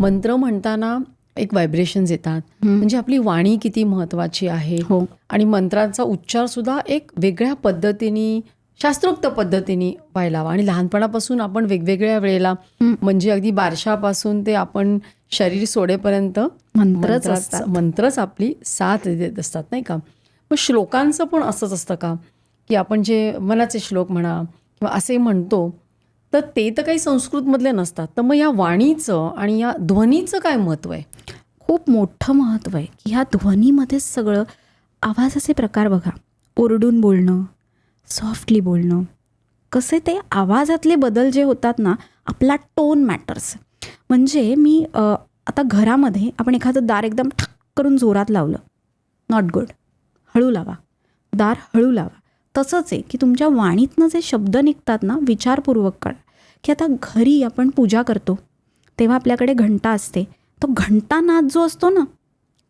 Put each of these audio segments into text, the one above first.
मंत्र म्हणताना एक व्हायब्रेशन्स येतात, म्हणजे आपली वाणी किती महत्वाची आहे. हो. आणि मंत्रांचा उच्चार सुद्धा एक वेगळ्या पद्धतीने, शास्त्रोक्त पद्धतीने व्हायला हवा. आणि लहानपणापासून आपण वेगवेगळ्या वेळेला, म्हणजे अगदी बारशापासून ते आपण शरीर सोडेपर्यंत मंत्रच आपली साथ देत असतात, नाही का. मग श्लोकांचं पण असंच असतं का, की आपण जे मनाचे श्लोक म्हणा किंवा असे म्हणतो, तर ते तर काही संस्कृतमधले नसतात. तर मग या वाणीचं आणि या ध्वनीचं काय महत्त्व आहे? खूप मोठं महत्त्व आहे की ह्या ध्वनीमध्येच सगळं. आवाजाचे प्रकार बघा, ओरडून बोलणं, सॉफ्टली बोलणं, कसे ते आवाजातले बदल जे होतात ना, आपला टोन मॅटर्स. म्हणजे मी आता घरामध्ये आपण एखादं दार एकदम ठक करून जोरात लावलं, नॉट गुड. हळू लावा, दार हळू लावा. तसंच आहे की तुमच्या वाणीतनं जे शब्द निघतात ना, विचारपूर्वक काढा. की आता घरी आपण पूजा करतो तेव्हा आपल्याकडे घंटा असते, तो घंटा नाद जो असतो ना,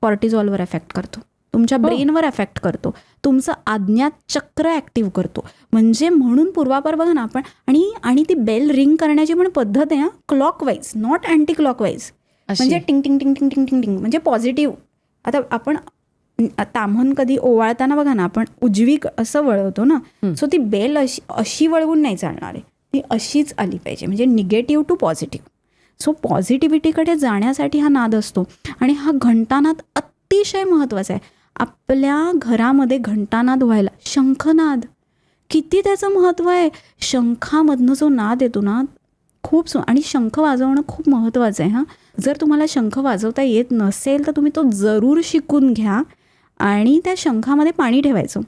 कॉर्टिझॉलवर एफेक्ट करतो, तुमच्या ब्रेनवर एफेक्ट करतो, तुमचं आज्ञात चक्र ॲक्टिव्ह करतो. म्हणजे म्हणून पूर्वापार बघा ना आपण, आणि ती बेल रिंग करण्याची पण पद्धत आहे, क्लॉकवाईज, नॉट अँटी क्लॉकवाईज. म्हणजे टिंग टिंग टिंग टिंग टिंग टिंग टिंग, म्हणजे पॉझिटिव्ह. आता आपण ताम्हण कधी ओवाळताना बघा ना, आपण उजवी असं वळवतो ना, सो ती बेल अशी वळवून नाही चालणार आहे, ती अशीच आली पाहिजे. म्हणजे निगेटिव्ह टू पॉझिटिव्ह. सो पॉझिटिव्हिटीकडे जाण्यासाठी हा नाद असतो. आणि हा घंटानाद अतिशय महत्त्वाचा आहे. आपल्या घरामध्ये घंटानाद व्हायला, शंखनाद किती त्याचं महत्त्व आहे. शंखामधनं जो नाद येतो ना, खूप आणि शंख वाजवणं खूप महत्त्वाचं आहे. जर तुम्हाला शंख वाजवता येत नसेल तर तुम्ही तो जरूर शिकून घ्या. आणि त्या शंखामध्ये पाणी ठेवायचं,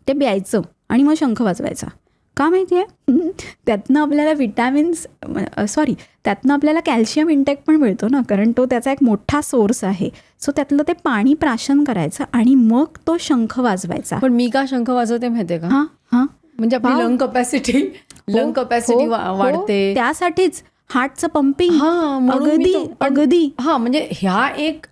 ते प्यायचं आणि मग शंख वाजवायचा. का माहिती आहे? त्यातनं आपल्याला त्यातनं आपल्याला कॅल्शियम इंटेक पण मिळतो ना, कारण तो त्याचा एक मोठा सोर्स आहे. सो त्यातलं ते पाणी प्राशन करायचं आणि मग तो शंख वाजवायचा. पण मी का शंख वाजवते माहिती आहे का? म्हणजे आपली लंग कपॅसिटी वाढते, त्यासाठीच हार्टचं पंपिंग. अगदी म्हणजे ह्या एक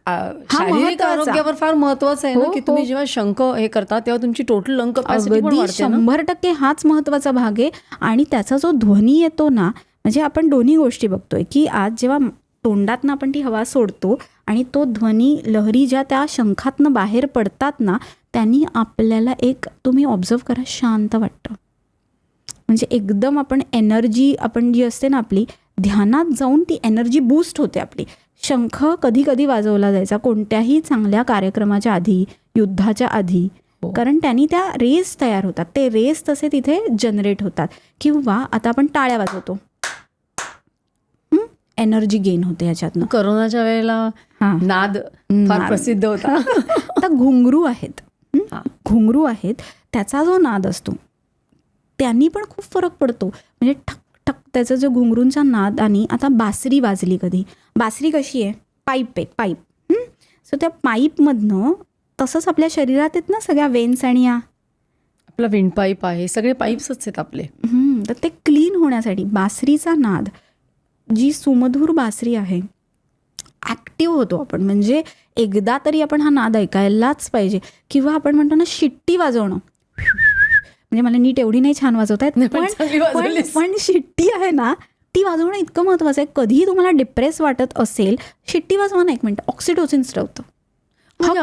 शारीरिक आरोग्यावर फार महत्वाचं आहे ना, की तुम्ही जेव्हा शंख हे करता तेव्हा तुमची टोटल लंग कपॅसिटी पण वाढते. 100% हाच महत्वाचा भाग आहे. आणि त्याचा जो ध्वनी येतो ना, म्हणजे आपण दोन्ही गोष्टी बघतोय की आज जेव्हा तोंडातनं आपण ती हवा सोडतो आणि तो ध्वनी लहरी ज्या त्या शंखातनं बाहेर पडतात ना, त्यांनी आपल्याला एक, तुम्ही ऑब्झर्व करा, शांत वाटतं. म्हणजे एकदम आपण एनर्जी, आपण जी असते ना आपली, ध्यानात जाऊन ती एनर्जी बूस्ट होते आपली. शंख कधी कधी वाजवला जायचा कोणत्याही चांगल्या कार्यक्रमाच्या आधी, युद्धाच्या आधी, कारण त्यांनी त्या रेस तयार होतात, ते रेस तसे तिथे जनरेट होतात. किंवा आता आपण टाळ्या वाजवतो, एनर्जी गेन होते ह्याच्यातनं. करोनाच्या वेळेला नाद फार प्रसिद्ध होता. आता घुंगरू आहेत, त्याचा जो नाद असतो त्यांनी पण खूप फरक पडतो. म्हणजे ठक ठक त्याचा जो घुंगरूंचा नाद. आणि आता बासरी वाजली कधी, बासरी कशी आहे, पाईप. सो त्या पाईपमधनं तसंच आपल्या शरीरात आहेत ना सगळ्या वेन्स, आणि आपला विंडपाईप आहे, सगळे पाईप्सच आहेत आपले. तर ते क्लीन होण्यासाठी बासरीचा नाद, जी सुमधुर बासरी आहे, ॲक्टिव्ह होतो आपण. म्हणजे एकदा तरी आपण हा नाद ऐकायलाच पाहिजे. किंवा आपण म्हणतो ना, शिट्टी वाजवणं, म्हणजे मला नीट एवढी नाही छान वाजवता येत, पण शिट्टी आहे ना, ती वाजवणं इतकं महत्त्वाचं आहे. कधीही तुम्हाला डिप्रेस वाटत असेल, शिट्टी वाजवा ना 1 मिनिट, ऑक्सिटोसिन स्त्रवतं,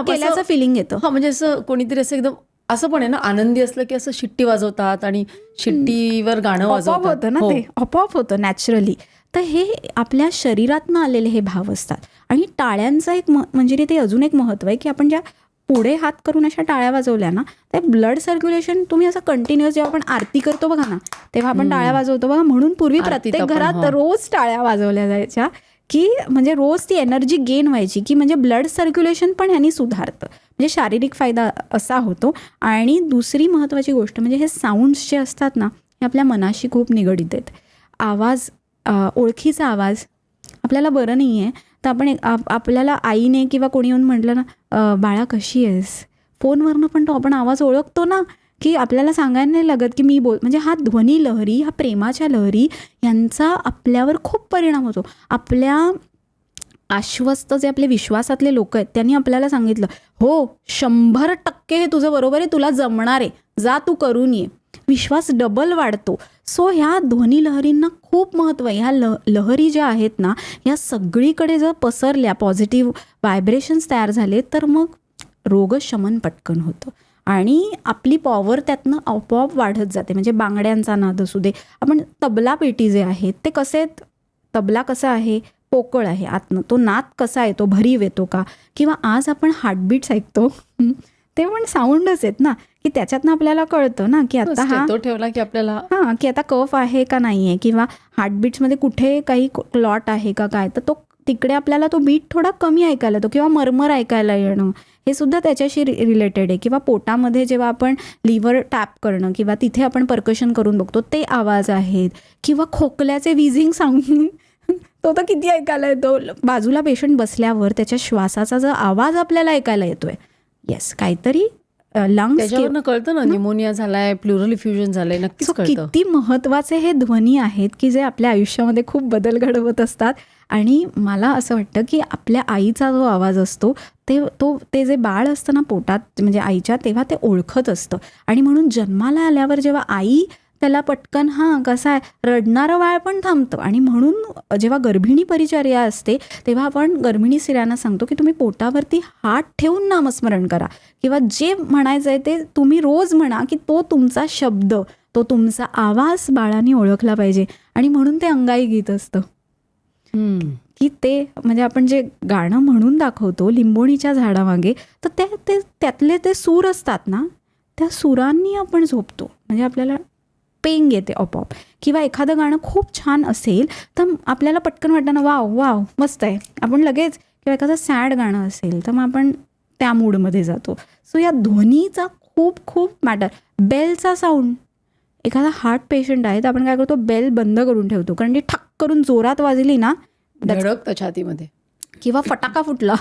केल्याचं फिलिंग येतं. म्हणजे असं कोणीतरी असं एकदम असं पण आहे ना, आनंदी असलं की असं शिट्टी वाजवतात आणि शिट्टीवर गाणं वाजवतात, होतं ना, ते आपोआप होतं नॅचरली. तर हे आपल्या शरीरातनं आलेले हे भाव असतात. आणि टाळ्यांचा एक म्हणजे ते अजून एक महत्त्व आहे की आपण ज्या पुढे हात करून अशा टाळ्या वाजवल्या ना, ते ब्लड सर्क्युलेशन, तुम्ही असं कंटिन्युअस जेव्हा आपण आरती करतो बघा ना, तेव्हा आपण टाळ्या वाजवतो बघा. म्हणून पूर्वी प्रत्येक घरात रोज टाळ्या वाजवल्या जायच्या, की म्हणजे रोज ती एनर्जी गेन व्हायची, की म्हणजे ब्लड सर्क्युलेशन पण ह्यानी सुधारतं. म्हणजे शारीरिक फायदा असा होतो. आणि दुसरी महत्त्वाची गोष्ट म्हणजे हे साऊंड्स जे असतात ना, हे आपल्या मनाशी खूप निगडीत आहेत. आवाज, ओळखीचा आवाज, आपल्याला बरं नाही आहे तर आपण आपल्याला आईने किंवा कोणी येऊन म्हटलं ना, बाळा कशी आहेस, फोनवरनं पण तो आपण आवाज ओळखतो ना, की आपल्याला सांगायला नाही लागत की मी म्हणजे हा ध्वनी लहरी, हा प्रेमाच्या लहरी यांचा आपल्यावर खूप परिणाम होतो. आपल्या आश्वस्त जे आपले विश्वासातले लोक आहेत त्यांनी आपल्याला सांगितलं, हो 100% हे तुझं बरोबर आहे, तुला जमणार आहे, जा तू करून ये. विश्वास डबल वाढतो. सो ह्या ध्वनी लहरींना खूप महत्त्व आहे. ह्या लहरी ज्या आहेत ना, या सगळीकडे जर पसरल्या, पॉझिटिव्ह व्हायब्रेशन्स तयार झाले, तर मग रोगशमन पटकन होतं आणि आपली पॉवर त्यातनं आपोआप वाढत जाते. म्हणजे बांगड्यांचा नाद असू दे, आपण तबला पेटी जे आहेत ते कसे आहेत, तबला कसा आहे, पोकळ आहे आतनं, तो नाद कसा येतो, भरीव येतो का, किंवा आज आपण हार्टबीट्स ऐकतो ते पण साऊंडच आहेत ना, की त्याच्यातनं आपल्याला कळतं ना की आता हा तो ठेवला की आपल्याला हां, की आता कफ आहे का नाही आहे, किंवा हार्टबीट्समध्ये कुठे काही क्लॉट आहे का काय, तर तो तिकडे आपल्याला तो बीट थोडा कमी ऐकायला येतो, किंवा मरमर ऐकायला येणं, हे सुद्धा त्याच्याशी रिलेटेड आहे. किंवा पोटामध्ये जेव्हा आपण लिव्हर टॅप करणं किंवा तिथे आपण पर्कशन करून बघतो ते आवाज आहेत, किंवा खोकल्याचे विझिंग साऊंड तो तर किती ऐकायला येतो. बाजूला पेशंट बसल्यावर त्याच्या श्वासाचा जो आवाज आपल्याला ऐकायला येतोय, येस, काहीतरी लंग्स त्याच्यावरनं कळतं ना निमोनिया झालाय, प्लुरल इफ्युजन झालंय, नक्कीच कळतं. किती महत्त्वाचे हे ध्वनी आहेत की जे आपल्या आयुष्यामध्ये खूप बदल घडवत असतात. आणि मला असं वाटतं की आपल्या आईचा जो आवाज असतो ते जे बाळ असतं ना पोटात, म्हणजे आईच्या, तेव्हा ते ओळखत असतं. आणि म्हणून जन्माला आल्यावर जेव्हा आई त्याला पटकन कसा आहे, रडणारं बाळ पण थांबतं. आणि म्हणून जेव्हा गर्भिणी परिचर्या असते तेव्हा आपण गर्भिणी स्त्रियांना सांगतो की तुम्ही पोटावरती हात ठेवून नामस्मरण करा, किंवा जे म्हणायचं आहे ते तुम्ही रोज म्हणा, की तो तुमचा शब्द, तो तुमचा आवाज बाळाने ओळखला पाहिजे. आणि म्हणून ते अंगाई गीत असतं की ते म्हणजे आपण जे गाणं म्हणून दाखवतो लिंबोणीच्या झाडामागे, तर त्यातले ते सूर असतात ना, त्या सुरांनी आपण झोपतो. म्हणजे आपल्याला पेंग येते आपोआप. किंवा एखादं गाणं खूप छान असेल तर आपल्याला पटकन वाटतं ना, वाव वाव मस्त आहे, आपण लगेच, किंवा एखादं सॅड गाणं असेल तर मग आपण त्या मूडमध्ये जातो. सो या ध्वनीचा खूप खूप मॅटर. बेलचा साऊंड, एखादा हार्ट पेशंट आहे तर आपण काय करतो, बेल बंद करून ठेवतो, कारण ती ठक करून जोरात वाजली ना, धडकतं छातीमध्ये, किंवा फटाका फुटला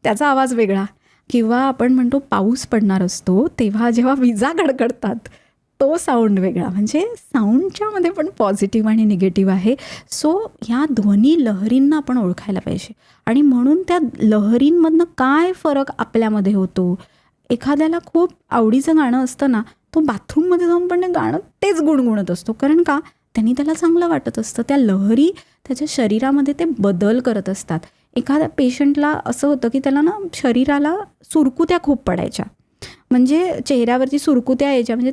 त्याचा आवाज वेगळा. किंवा आपण म्हणतो पाऊस पडणार असतो तेव्हा जेव्हा विजा कडकडतात तो साऊंड वेगळा. म्हणजे साऊंडच्यामध्ये पण पॉझिटिव्ह आणि निगेटिव्ह आहे. सो ह्या ध्वनी लहरींना आपण ओळखायला पाहिजे. आणि म्हणून त्या लहरींमधनं काय फरक आपल्यामध्ये होतो. एखाद्याला खूप आवडीचं गाणं असतं ना, तो बाथरूममध्ये जाऊन पण ते गाणं तेच गुणगुणत असतो, कारण का, त्यांनी त्याला चांगलं वाटत असतं. त्या लहरी त्याच्या शरीरामध्ये ते बदल करत असतात. एखाद्या पेशंटला असं होतं की त्याला ना शरीराला सुरकुत्या खूप पडायच्या, म्हणजे चेहऱ्यावरती सुरकुत्या यायच्या. म्हणजे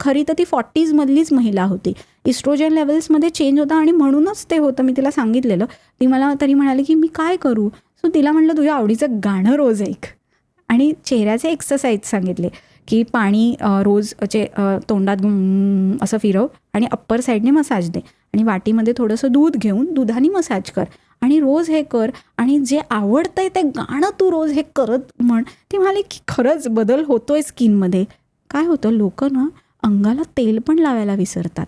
खरी तर ती 40s मधलीच महिला होती. इस्ट्रोजन लेवल्समध्ये चेंज होता आणि म्हणूनच ते होतं. मी तिला सांगितलेलं, ती मला तरी म्हणाली की मी काय करू. सो तिला म्हटलं तुझ्या आवडीचं गाणं रोज ऐक, आणि चेहऱ्याचे एक्सरसाइज सांगितले की पाणी रोज तोंडात असं फिरव आणि अप्पर साईडने मसाज दे, आणि वाटीमध्ये थोडंसं दूध घेऊन दुधाने मसाज कर, आणि रोज हे कर, आणि जे आवडतंय ते गाणं तू रोज हे करत म्हण. ती म्हणाली की खरंच बदल होतोय स्किनमध्ये. काय होतं, लोक ना अंगाला तेल पण लावायला विसरतात.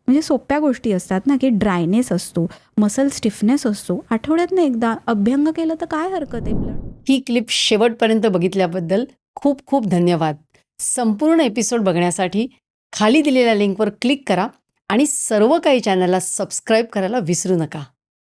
म्हणजे सोप्या गोष्टी असतात ना, की ड्रायनेस असतो, मसल स्टिफनेस असतो, आठवड्यातनं एकदा अभ्यंग केलं तर काय हरकत आहे. ब्लड ही क्लिप शेवटपर्यंत बघितल्याबद्दल खूप खूप धन्यवाद. संपूर्ण एपिसोड बघण्यासाठी खाली दिलेल्या लिंकवर क्लिक करा आणि सर्व काही चॅनलला सबस्क्राईब करायला विसरू नका.